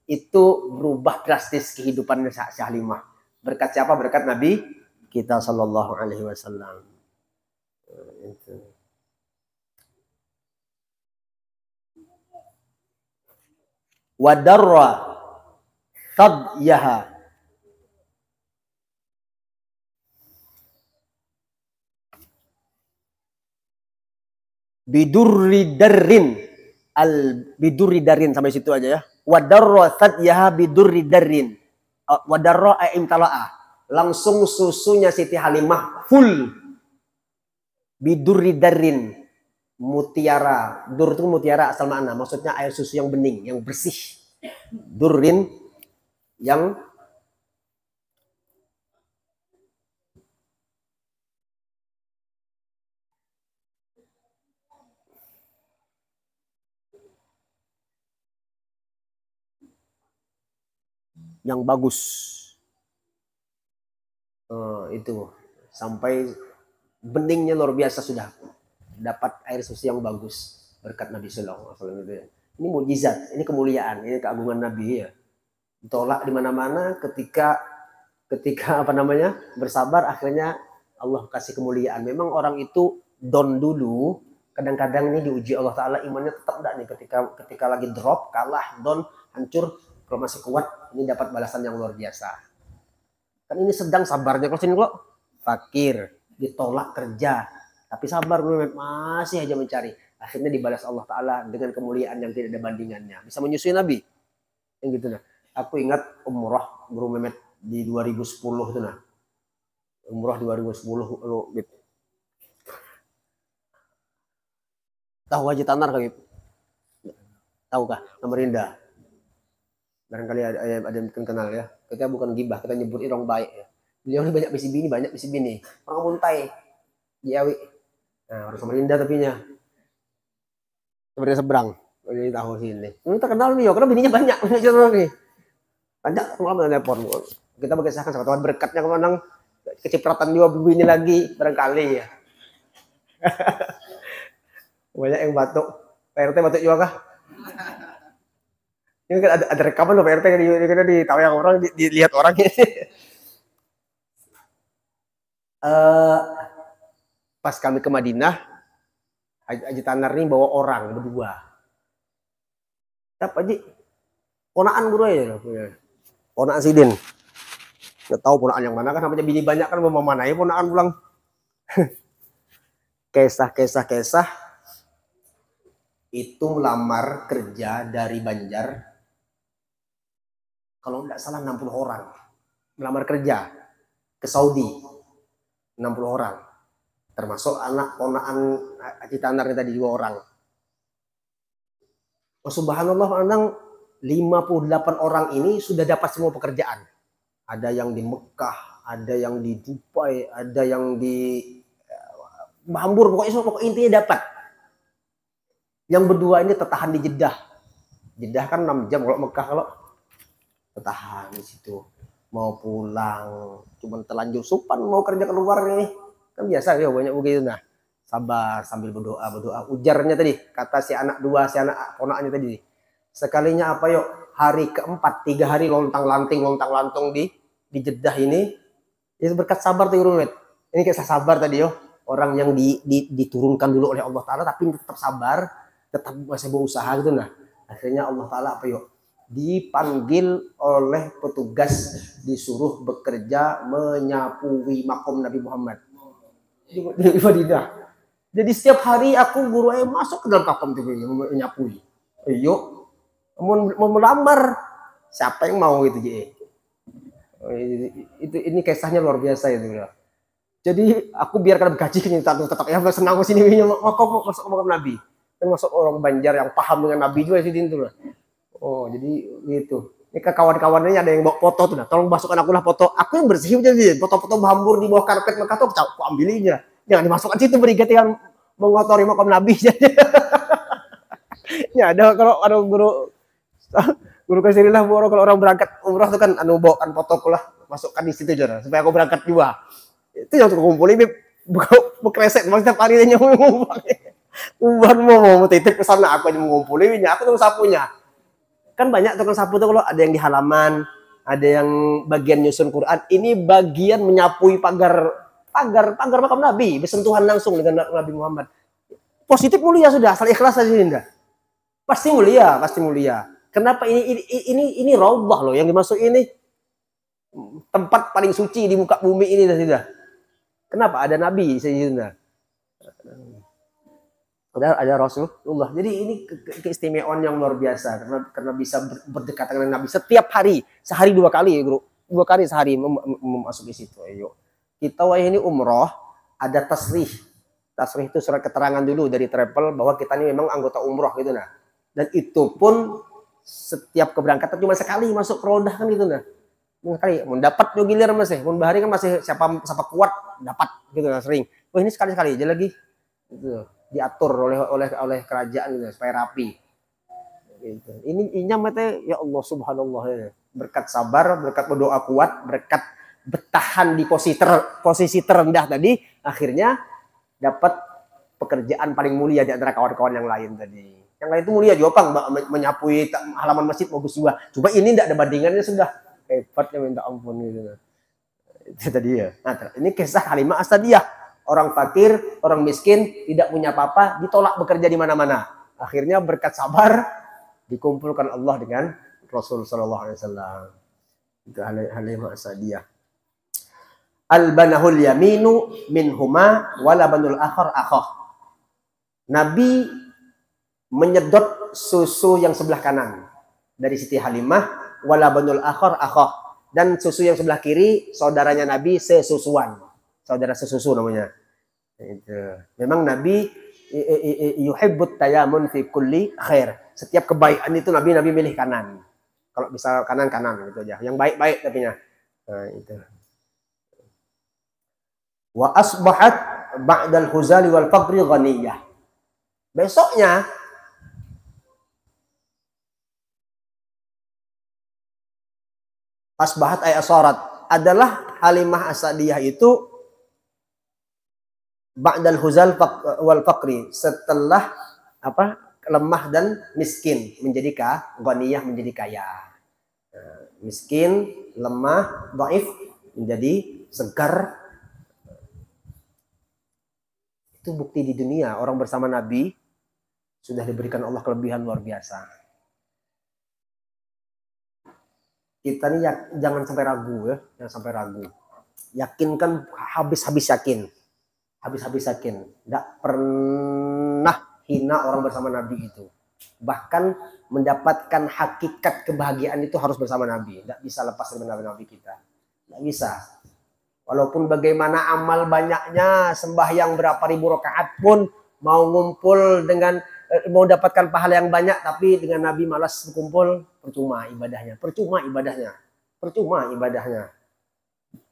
itu berubah drastis kehidupannya Halimah. Berkat siapa? Berkat Nabi kita sallallahu alaihi wasallam. Wadarra sadyaha, bidurri darrin, bidurri darrin, sampai situ aja ya. Wadarra sadyaha bidurri darrin. Wadarra imtala'a. langsung susunya Siti Halimah full bidurri darin, mutiara. Dur itu mutiara asal makna, maksudnya air susu yang bening, yang bersih. Durrin yang bagus. Itu sampai beningnya luar biasa, sudah dapat air susu yang bagus berkat Nabi Sallallahu Alaihi Wasallam. Ini mukjizat, ini kemuliaan, ini keagungan Nabi ya. Ditolak di mana-mana, ketika bersabar, akhirnya Allah kasih kemuliaan. Memang orang itu down dulu, kadang-kadang ini diuji Allah Ta'ala, imannya tetap enggak nih, ketika lagi drop, kalah, down, hancur. Kalau masih kuat, ini dapat balasan yang luar biasa. Kan ini sedang sabarnya. Kalau sini kok fakir, ditolak kerja, tapi sabar, masih aja mencari. Akhirnya dibalas Allah Ta'ala dengan kemuliaan yang tidak ada bandingannya. Bisa menyusui Nabi. Yang gitu nah. Aku ingat umrah Guru Mehmet di 2010 itu nah. Umrah 2010. Tahu Haji Tanar kah? Tahu kah? Samarinda. Barangkali ada yang kenal ya. Kita bukan gibah, kita nyebut orang baik ya. Beliau ini banyak bisi bini. Orang Muntai. Jiawi. Nah, orang Samarinda tapinya. Samarinda seberang. Ini tahu sini. Ini terkenal nih, karena bininya banyak. Banyak orang telepon. Kita berkisahkan sama Tuhan berkatnya kemana, kecipratan 2 bini lagi barangkali ya. Banyak yang batuk. Pak RT batuk juga kah? Ini kan ada rekaman loh Pak RT, kita ditawang orang, dilihat orang ini. Pas kami ke Madinah, Haji Tanar ini bawa orang berdua. Siapa Haji? Ponaan guru ya. Ponaan Sidin. Nggak tahu ponaan yang mana kan, namanya bini banyak kan, mau mana ya ponaan pulang. Kisah itu melamar kerja dari Banjar, kalau nggak salah 60 orang melamar kerja ke Saudi, 60 orang, termasuk anak ponaan Haji Tanar tadi 2 orang. Oh, subhanallah, pandang 58 orang ini sudah dapat semua pekerjaan. Ada yang di Mekah, ada yang di Dubai, ada yang di Bambur, pokoknya intinya dapat. Yang berdua ini tertahan di Jeddah. Jeddah kan 6 jam, kalau Mekah kalau tertahan di situ. Mau pulang, cuman terlanjur supan mau kerja keluar nih. Kan biasa ya, banyak begitu nah. Sabar sambil berdoa. Ujarnya tadi, kata si anak ponaknya tadi. Sekalinya apa yuk, hari keempat, 3 hari lontang-lantung di Jeddah ini. Itu berkat sabar tuh Rumet. Ini kisah sabar tadi yo. Orang yang diturunkan dulu oleh Allah Ta'ala, tapi tetap sabar, tetap masih berusaha gitu nah. Akhirnya Allah Ta'ala apa yuk, dipanggil oleh petugas, disuruh bekerja menyapui makom Nabi Muhammad di Madinah. Jadi setiap hari aku guru masuk ke dalam makom itu menyapui. Yuk, mau melamar, siapa yang mau gitu ini kisahnya luar biasa itu ya. Jadi aku biarkan gaji tetap ya senang ke sini makom masuk makam Nabi. Termasuk orang Banjar yang paham dengan Nabi juga sih itu lah. Oh, jadi gitu. Ini ke kawan-kawannya ada yang bawa foto tuh nah. Tolong masukkan aku lah foto. Aku yang bersih jadi foto-foto hambur di bawah karpet Mekah tuh aku ambilinya. Jangan dimasukkan situ, berikat yang mengotori makam Nabi. Ya ada, kalau ada guru kasih lah kalau orang berangkat umrah tuh kan bawakan fotoku lah, masukkan di situ aja supaya aku berangkat juga. Itu yang aku kumpulin bekresek setiap hari dia ngumpul. Mau titip ke sana, aku aja mengumpulinnya, aku tuh sapunya. Kan banyak tukang sapu tuh, kalau ada yang di halaman, ada yang bagian nyusun Quran, ini bagian menyapui pagar makam Nabi, bersentuhan langsung dengan Nabi Muhammad. Positif mulia sudah, asal ikhlas aja Dinda. Pasti mulia. Kenapa ini raubah loh yang dimasuk ini, tempat paling suci di muka bumi ini sudah. Kenapa ada Nabi Sayyidina? Ada Rasulullah. Jadi ini keistimewaan yang luar biasa karena bisa berdekatan dengan Nabi setiap hari, sehari 2 kali, Guru. 2 kali sehari memasuki situ. Ayo. Kita ini umroh, ada tasrih. Tasrih itu surat keterangan dulu dari travel bahwa kita ini memang anggota umroh gitu nah. Dan itu pun setiap keberangkatan cuma sekali masuk ke rodah kan gitu nah. Sekali mendapat yo gilir masih. Mun bahari kan masih siapa kuat dapat gitu nah sering. Oh ini sekali-sekali aja lagi. Gitu. Diatur oleh kerajaan gitu supaya rapi. Gitu. Ini mate ya Allah subhanallah ya. Berkat sabar, berkat berdoa kuat, berkat bertahan di posisi terendah tadi, akhirnya dapat pekerjaan paling mulia di antara kawan-kawan yang lain tadi. Yang lain itu mulia juga Bang, menyapui halaman masjid bagus juga. Coba ini tidak ada bandingannya sudah hebatnya minta ampun gitu. Itu tadi ya. Nah, ini kisah Halimah As-Sa'diyah. Orang fakir, orang miskin, tidak punya apa-apa, ditolak bekerja di mana-mana. Akhirnya berkat sabar dikumpulkan Allah dengan Rasul sallallahu alaihi wasallam. Itu Halimah As-Sa'diyah. Al-banahul yaminu minhuma wala banul akhar akhah. Nabi menyedot susu yang sebelah kanan dari Siti Halimah, wala banul akhar akhah, dan susu yang sebelah kiri saudaranya Nabi sesusuan, saudara sesusu namanya. Itu. Memang Nabi yuhibbut tayamun fi kulli khair. Setiap kebaikan itu Nabi milih kanan. Kalau bisa kanan gitu aja. Yang baik-baik tapinya. Nah, itu. Wa asbahat ba'dal huzali wal faqri ghaniyah. Besoknya asbahat ay asarat adalah Halimah As-Sa'diyah itu ba'dal huzal wal faqri, setelah apa? Lemah dan miskin menjadi ghaniyah, menjadi kaya. Miskin, lemah, dhaif menjadi segar. Itu bukti di dunia orang bersama Nabi sudah diberikan Allah kelebihan luar biasa. Kita nih jangan sampai ragu ya, jangan sampai ragu. Yakinkan habis-habis yakin. Habis-habis yakin. Tidak pernah hina orang bersama Nabi itu. Bahkan mendapatkan hakikat kebahagiaan itu harus bersama Nabi. Tidak bisa lepas dari Nabi kita. Tidak bisa. Walaupun bagaimana amal banyaknya, sembahyang berapa ribu rakaat pun, mau ngumpul dengan, mau dapatkan pahala yang banyak, tapi dengan Nabi malas berkumpul, percuma ibadahnya. Percuma ibadahnya. Percuma ibadahnya.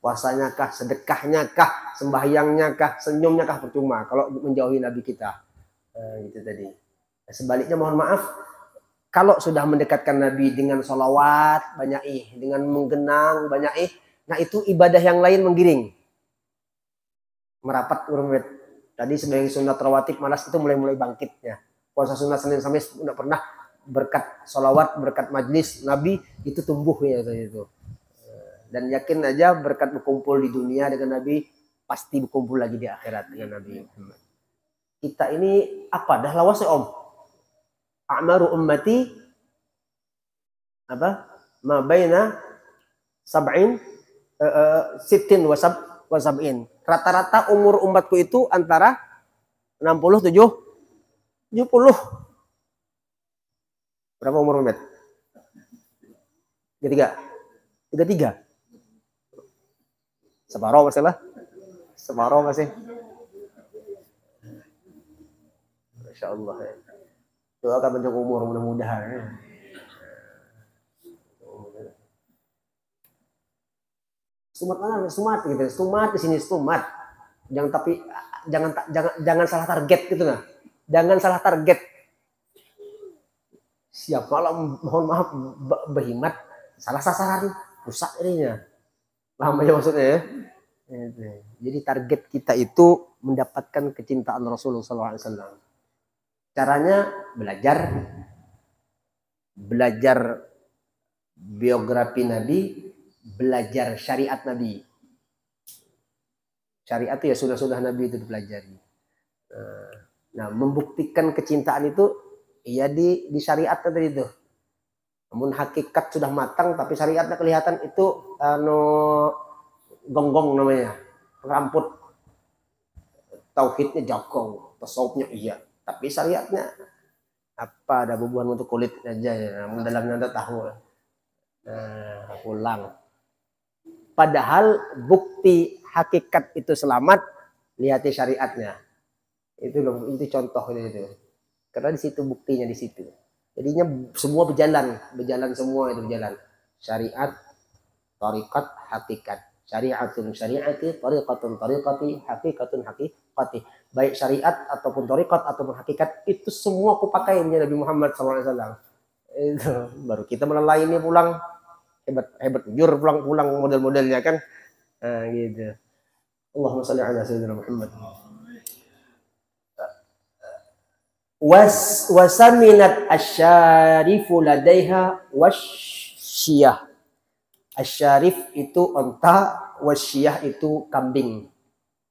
Puasanya kah, sedekahnya kah, sembahyangnya kah, senyumnya kah, percuma kalau menjauhi Nabi kita. Gitu tadi. Sebaliknya mohon maaf, kalau sudah mendekatkan Nabi dengan sholawat banyak dengan menggenang banyak nah itu ibadah yang lain menggiring, merapat urut. Tadi sebagai sunat rawatib malas itu mulai bangkitnya. Puasa sunat Senin Kamis tidak pernah, berkat sholawat, berkat majlis Nabi itu tumbuh ya itu. Dan yakin aja berkat berkumpul di dunia dengan Nabi, pasti berkumpul lagi di akhirat dengan Nabi. Kita ini apa? Dah lawas ya Om. A'maru ummati apa? Ma baina sab'in sittin wa sab'in. Rata-rata umur umatku itu antara 60 70. Berapa umur umat? 33. Separuh masih lah. Separuh masih. Masya Allah. Doakan panjang umur mudah-mudahan. Stumat mana? Stumat gitu. Stumat di sini stumat. Jangan salah target gitu nah. Jangan salah target. Siap malam mohon maaf berhimat salah sasaran, rusak ininya. Paham aja maksudnya ya? Jadi target kita itu mendapatkan kecintaan Rasulullah SAW. Caranya belajar biografi Nabi, belajar syariat Nabi. Syariat itu ya sudah Nabi itu dipelajari. Nah, membuktikan kecintaan itu ya di syariat tadi itu. Namun hakikat sudah matang tapi syariatnya kelihatan itu gonggong namanya, ramput. Tauhidnya jago, tasawufnya iya, tapi syariatnya apa ada bubuhan untuk kulit aja ya, dalamnya anda tahu. Pulang. Padahal bukti hakikat itu selamat, lihat syariatnya. Itu loh, itu contoh itu. Karena di situ buktinya di situ. Jadinya semua berjalan semua itu berjalan. Syariat, tarikat, hakikat. Syariatun syariati, tariqatun tariqati, hakikatun hakikati. Baik syariat ataupun tarikat ataupun hakikat itu semua aku pakai menjadi Nabi Muhammad SAW. Itu baru kita melalui ini pulang hebat jujur pulang model-modelnya kan. Nah, gitu. Allahumma shalli ala sayyidina Muhammad. Wasaminat asyarifu ladaiha wasyiyah. Asyarif itu onta, wasyiyah itu kambing.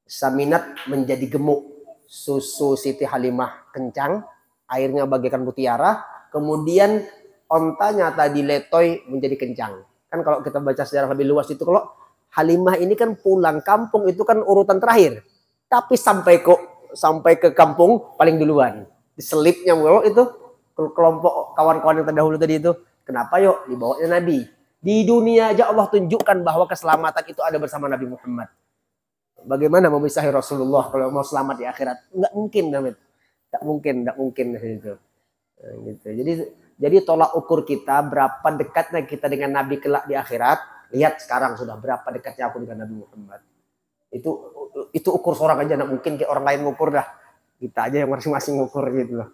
Saminat menjadi gemuk. Susu Siti Halimah kencang, airnya bagaikan mutiara. Kemudian ontanya tadi letoy menjadi kencang. Kan kalau kita baca sejarah lebih luas itu, kalau Halimah ini kan pulang kampung itu kan urutan terakhir. Tapi sampai ke kampung paling duluan. Diselipnya mulu itu kelompok kawan-kawan yang terdahulu tadi itu. Kenapa yuk dibawanya Nabi? Di dunia aja Allah tunjukkan bahwa keselamatan itu ada bersama Nabi Muhammad. Bagaimana memisahi Rasulullah kalau mau selamat di akhirat? Enggak mungkin, David. Enggak mungkin gitu. Gitu. Jadi tolak ukur kita berapa dekatnya kita dengan Nabi kelak di akhirat. Lihat sekarang sudah berapa dekatnya aku dengan Nabi Muhammad. Itu ukur seorang aja, enggak mungkin kayak orang lain ngukur dah. Kita aja yang masing-masing ngukur gitu loh.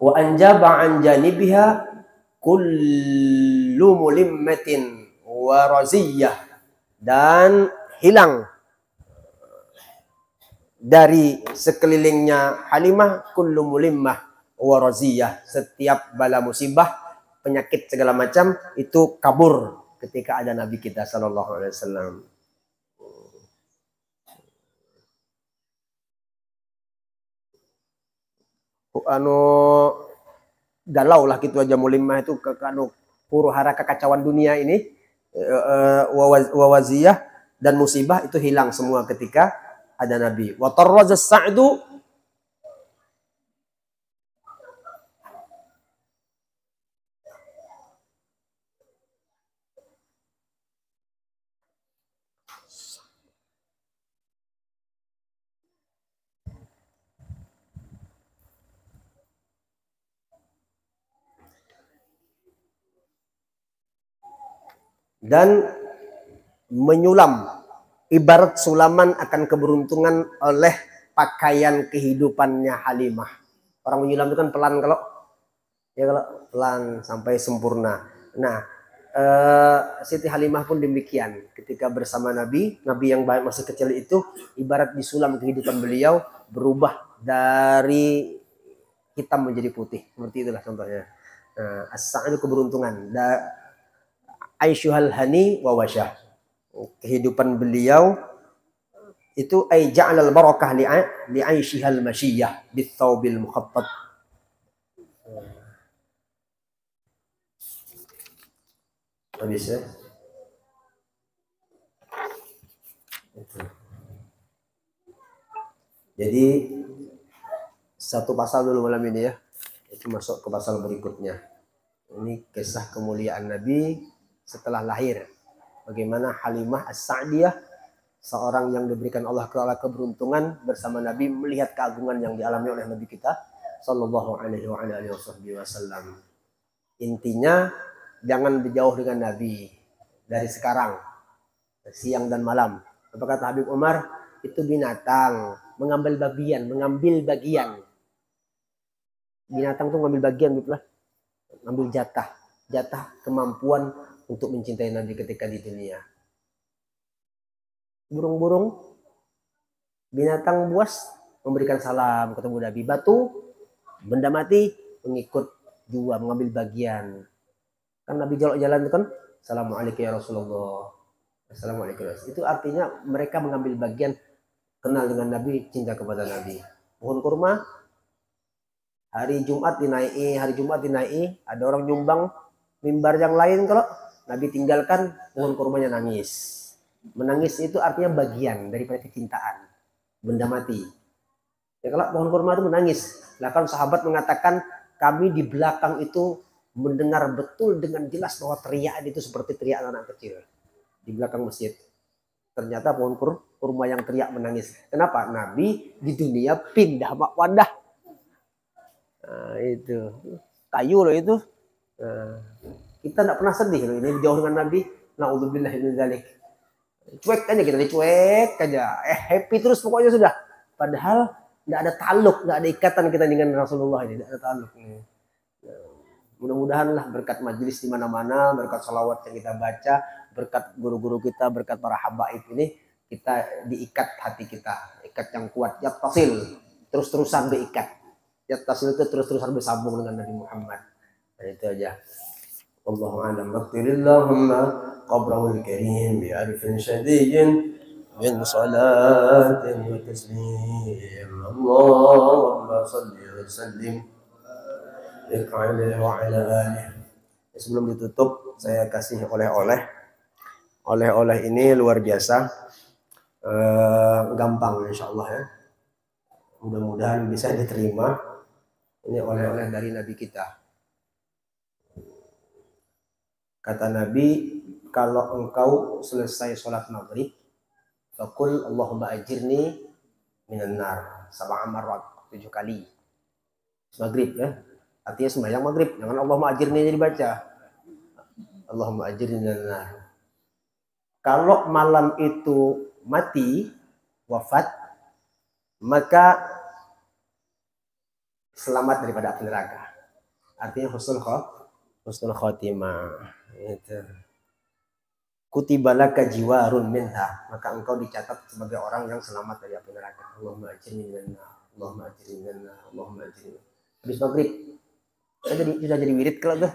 Wa anjaba an janibiha kullu mulimmatin wa raziyah, dan hilang dari sekelilingnya Halimah kullu mulimmah wa raziyah, setiap bala musibah, penyakit segala macam itu kabur ketika ada Nabi kita sallallahu alaihi wasallam. Galau lah gitu aja mulimah itu huru hara kekacauan dunia ini, wawaziyah dan musibah itu hilang semua ketika ada Nabi. Wa tarraza Sa'du dan menyulam, ibarat sulaman akan keberuntungan oleh pakaian kehidupannya Halimah. Orang menyulam itu kan pelan, kalau pelan sampai sempurna. Nah, Siti Halimah pun demikian. Ketika bersama Nabi yang masih kecil itu ibarat disulam kehidupan beliau, berubah dari hitam menjadi putih. Seperti itulah contohnya. As-sa'adu keberuntungan. Aisyuhal hani wa wasyah. Kehidupan beliau itu ay ja'alal barakah li aisyihal masyiyah bithawbil mukhattab. Habis ya. Jadi satu pasal dulu malam ini ya. Itu masuk ke pasal berikutnya. Ini kisah kemuliaan Nabi setelah lahir. Bagaimana Halimah As-Sa'diyah, seorang yang diberikan Allah keberuntungan bersama Nabi, melihat keagungan yang dialami oleh Nabi kita sallallahu alaihi wasallam. Intinya jangan berjauh dengan Nabi dari sekarang, siang dan malam. Apa kata Habib Umar? Itu binatang, mengambil bagian. Binatang tuh ngambil bagian, ngambil jatah kemampuan untuk mencintai Nabi ketika di dunia. Burung-burung, binatang buas memberikan salam ketemu Nabi. Batu, benda mati mengikut jua, mengambil bagian. Kan Nabi jalan itu kan, Assalamualaikum ya Rasulullah. Assalamualaikum. Itu artinya mereka mengambil bagian, kenal dengan Nabi, cinta kepada Nabi. Pohon kurma, hari Jumat dinaiki, ada orang nyumbang mimbar yang lain, kalau Nabi tinggalkan, pohon kurmanya nangis. Menangis itu artinya bagian daripada kecintaan. Benda mati. Ya, kalau pohon kurma itu menangis. Lah kan sahabat mengatakan, kami di belakang itu mendengar betul dengan jelas bahwa teriakan itu seperti teriakan anak kecil di belakang masjid. Ternyata pohon kurma yang teriak menangis. Kenapa? Nabi di dunia pindah wadah. Nah, itu kayu loh itu. Nah, kita tidak pernah sedih loh ini jauh dengan Nabi. Naudzubillah min dzalik. Cuek aja kita dicuek aja. Happy terus pokoknya sudah. Padahal tidak ada taluk, tidak ada ikatan kita dengan Rasulullah ini, tidak ada taluk. Mudah-mudahan lah berkat majelis di mana-mana, berkat salawat yang kita baca, berkat guru-guru kita, berkat para habaib ini, kita diikat hati kita, ikat yang kuat, yattasil, terus-terusan diikat. Yattasil itu terus-terusan bersambung dengan Nabi Muhammad. Nah, itu aja. Wallahu a'lam. Allahumma qabrahul karim bi arfin syadidin min salatin wa taslim. Allahumma salli wa sallim Sebelum ditutup, saya kasih oleh-oleh. Oleh-oleh ini luar biasa, gampang insya Allah ya. Mudah-mudahan bisa diterima. Ini oleh-oleh dari Nabi kita. Kata Nabi, kalau engkau selesai sholat maghrib, faqul Allahumma ajirni minan nar sab'a marrat, 7 kali. Maghrib ya. Artinya sembahyang maghrib, jangan Allahumma ajirni jadi baca. Allahumma ajirni minan nar. Kalau malam itu mati, wafat, maka selamat daripada api neraka. Artinya husnul khotimah. Itu. Kutibalaka jiwarun minha, maka engkau dicatat sebagai orang yang selamat dari api neraka. Allahumma ajirni minan nar. Allahumma ajirni minan nar. Allahumma ajirni. Habis maghrib sudah jadi wirid kalau tuh.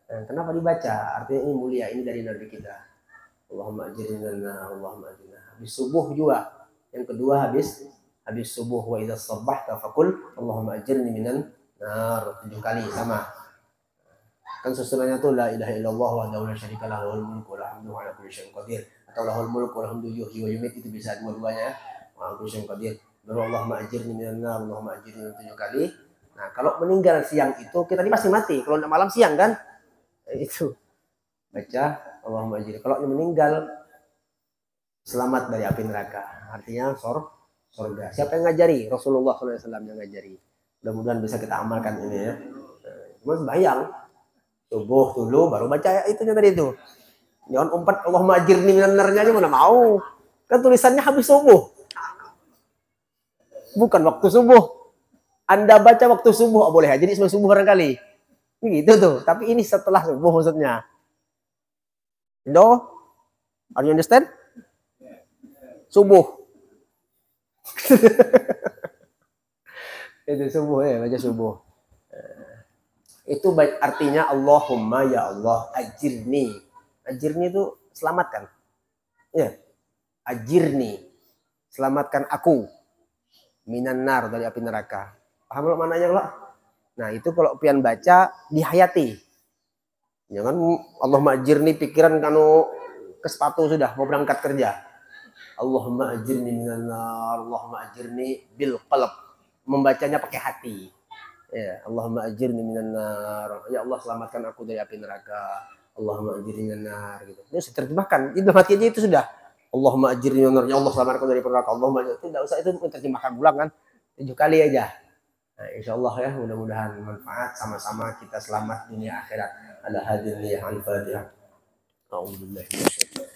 Nah, kenapa dibaca? Artinya ini mulia, ini dari Nabi kita. Allahumma ajirna, Allahumma ajirna. Habis subuh juga. Yang kedua habis subuh, wa idza shabbahta faqul Allahumma ajirni minan nar, 7 kali sama. Kan susunannya tuh la ilaha illallah wahdahu la syarika lahu lahul mulku wa lahul hamdu wa ala kulli syai'in qadir. Atau lahul mulku wa lahul hamdu yuhyi wa yumiit, itu bisa dua-duanya. Wa ala kulli syai'in qadir. Baru Allahumma ajirni minan nar, Allahumma ajirni 7 kali. Nah, kalau meninggal siang itu kita ini pasti mati. Kalau malam siang kan itu baca Allahumma ajirni. Kalau meninggal selamat dari api neraka. Artinya surga. Siapa yang ngajari? Rasulullah SAW yang ngajari. Mudah-mudahan bisa kita amalkan ini ya. Cuma sembahyang subuh dulu baru baca itunya tadi itu. Jangan umpat Allahumma ajirni minan narnya aja mana mau. Kan tulisannya habis subuh. Bukan waktu subuh. Anda baca waktu subuh, boleh aja jadi subuh barangkali. Gitu tuh. Tapi ini setelah subuh maksudnya. No? Are you understand? Subuh. Itu subuh ya, baca subuh. Itu artinya Allahumma ya Allah ajirni. Ajirni itu selamatkan. Ya. Ajirni. Selamatkan aku. Minan nar, dari api neraka. Paham lo mananya lo? Nah itu kalau pian baca dihayati. Jangan Allahumma ajirni pikiran kanu ke sepatu sudah mau berangkat kerja. Allahumma ajirni minan nar, Allahumma ajirni bil qalb. Membacanya pakai hati. Ya, Allahumma ajirni minan nar. Ya Allah selamatkan aku dari api neraka. Allahumma ajirni minan nar gitu. Ini sudah terjemahkan. Itu hati aja itu sudah. Allahumma ajirni minan nar. Ya Allah selamatkan aku dari neraka. Allahumma ajirni. Tidak usah itu terjemahkan ulang kan. 7 kali aja. Nah, insya Allah ya mudah-mudahan manfaat, sama-sama kita selamat dunia akhirat. Ala hadhihi al-fatihah. A'udzubillahi